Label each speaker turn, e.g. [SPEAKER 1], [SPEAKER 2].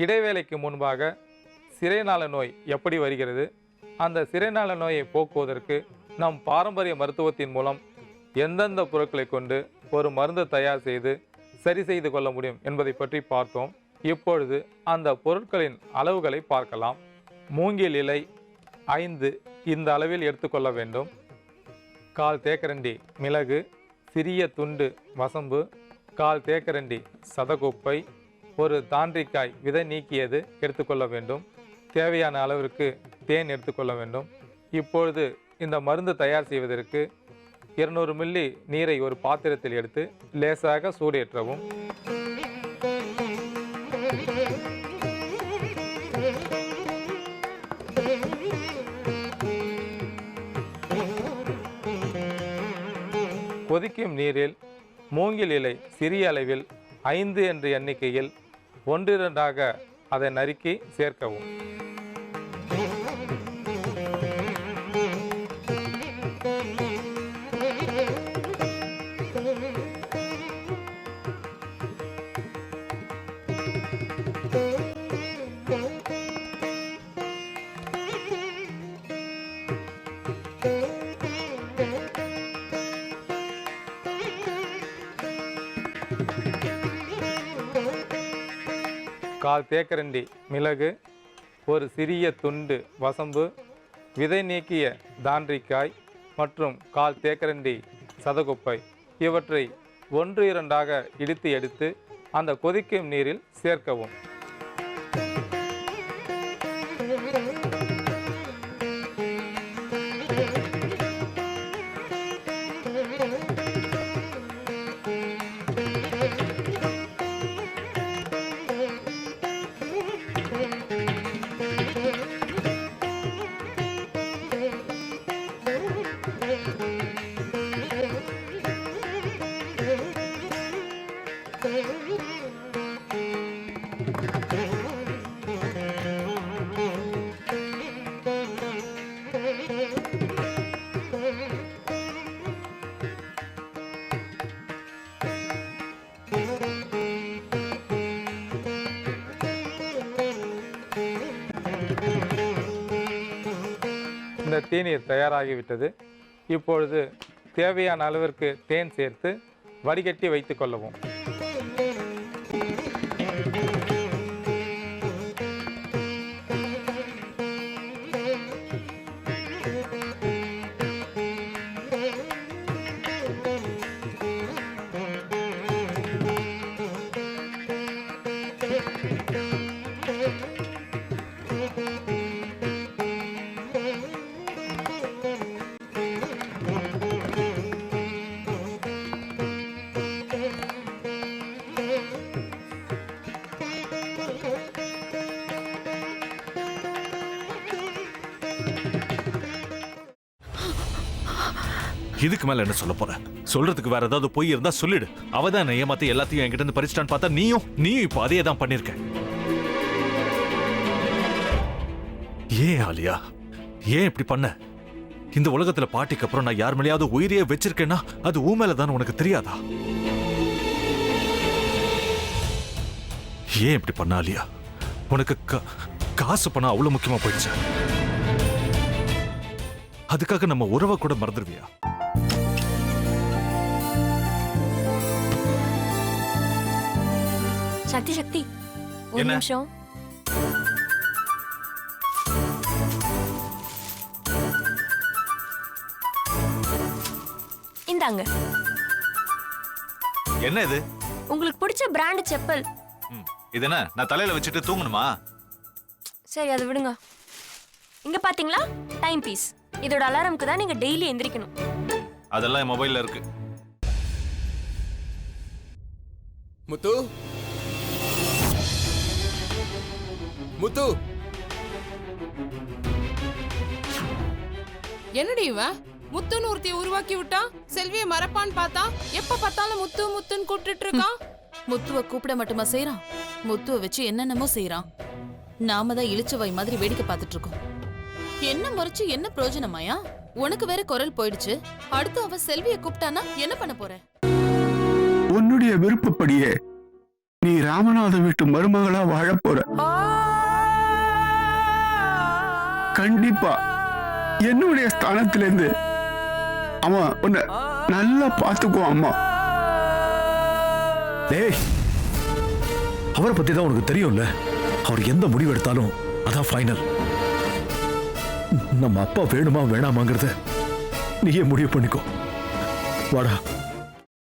[SPEAKER 1] இடைவேளைக்கு முன்பாக சிரைநாள நோய் எப்படி வருகிறது, அந்த சிரைநாள நோயை போக்குவதற்கு நம் பாரம்பரிய மருத்துவத்தின் மூலம் எந்தெந்த பொருட்களை கொண்டு ஒரு மருந்து தயார் செய்து சரி செய்து கொள்ள முடியும் என்பதை பற்றி பார்த்தோம். இப்பொழுது அந்த பொருட்களின் அளவுகளை பார்க்கலாம். மூங்கில் இலை 5 இந்த அளவில் எடுத்துக்கொள்ள வேண்டும். 1/4 தேக்கரண்டி மிளகு, சிறிய துண்டு வசம்பு, 1/4 தேக்கரண்டி சதகுப்பை, ஒரு தாண்டிக்காய் விதை நீக்கியது எடுத்துக்கொள்ள வேண்டும். தேவையான அளவிற்கு தேன் எடுத்துக்கொள்ள வேண்டும். இப்பொழுது இந்த மருந்து தயார் செய்வதற்கு 200 மில்லி நீரை ஒரு பாத்திரத்தில் எடுத்து லேசாக சூடேற்றவும். கொதிக்கும் நீரில் மூங்கில் இலை சிறிய அளவில் 5 என்ற எண்ணிக்கையில் 1-2 அதை நறுக்கி சேர்க்கவும். கால் தேக்கரண்டி மிளகு, ஒரு சிறிய துண்டு வசம்பு, விதை நீக்கிய தாண்டிக்காய் மற்றும் 1/4 தேக்கரண்டி சதகுப்பை இவற்றை 1-2 இடித்து எடுத்து அந்த கொதிக்கும் நீரில் சேர்க்கவும். இந்த தேநீர் தயாராகிவிட்டது. இப்பொழுது தேவையான அளவிற்கு தேன் சேர்த்து வடிகட்டி வைத்துக் கொள்ளவும்.
[SPEAKER 2] இதுக்கு மேல என்ன சொல்ல போற? சொல்றதுக்கு வேற ஏதாவது போய் இருந்தா சொல்லிடு. அவதான் ஏமாத்தி எல்லாத்தையும் என்கிட்ட இருந்து பறிச்சிட்டான்னு பார்த்தா நீயும் இப்போ அதே தான் பண்ணிருக்க. ஏன் ஆலியா, ஏன் இப்படி பண்ண? இந்த உலகத்துல பாட்டிக்கு அப்புறம் நான் யார் மேலேயாவது உயிரையே வச்சிருக்கேன்னா அது ஊ மேலதான் உனக்கு தெரியாதா? ஏன் இப்படி பண்ண ஆலியா? உனக்கு காசு பணம் அவ்வளவு முக்கியமா போயிடுச்சு. அதுக்காக நம்ம உறவை கூட மறந்துடுவியா?
[SPEAKER 3] சக்தி சக்தி, ஒரு நிமிஷம். இந்தாங்க.
[SPEAKER 2] என்ன இது?
[SPEAKER 3] உங்களுக்கு பிடிச்ச பிராண்ட் செப்பல்.
[SPEAKER 2] இது என்ன நான் தலையில வச்சுட்டு தூங்கணுமா?
[SPEAKER 3] சரி, அதை விடுங்க. இங்க பாத்தீங்களா, டைம் பீஸ். இதோட அலாரம்க்கு தான் நீங்க டெய்லி எந்திரிக்கணும்.
[SPEAKER 2] அதெல்லாம் என் மொபைல்ல இருக்கு.
[SPEAKER 4] முத்து, முத்து,
[SPEAKER 5] என்னடி இவன் முத்துன்னு ஒருத்திய உருவாக்கி விட்டா? செல்வியை மறப்பான்னு பார்த்தா எப்ப பார்த்தாலும் முத்து முத்துன்னு கூப்பிட்டு இருக்கான்.
[SPEAKER 6] முத்துவ கூப்பிட மட்டுமா செய்யறான்? முத்துவ வச்சு என்னென்னமோ செய்யறான். நாம தான் இளிச்சவாய் மாதிரி வேடிக்கை பார்த்துட்டு இருக்கோம். என்ன முறைச்சு என்ன பிரயோஜனமாயா? உனக்கு வேற குரல் போயிடுச்சு. அடுத்து அவ செல்வியை கூப்பிட்டானா என்ன பண்ண போற?
[SPEAKER 7] உன்னுடைய விருப்பப்படியே நீ ராமநாதன் வீட்டு மருமகளா வாழ போற. கண்டிப்பா என்னுடைய ஸ்தானத்திலிருந்து அவன் உன்னை நல்லா பார்த்துக்குவான் அம்மா.
[SPEAKER 2] டேய், அவரை பத்தி தான் உனக்கு தெரியும்ல. அவர் எந்த முடிவு எடுத்தாலும் அதான் ஃபைனல். நம்ம அப்பா வேணுமா வேணாமாங்கிறத நீயே முடிவு பண்ணிக்கோ. வாடா.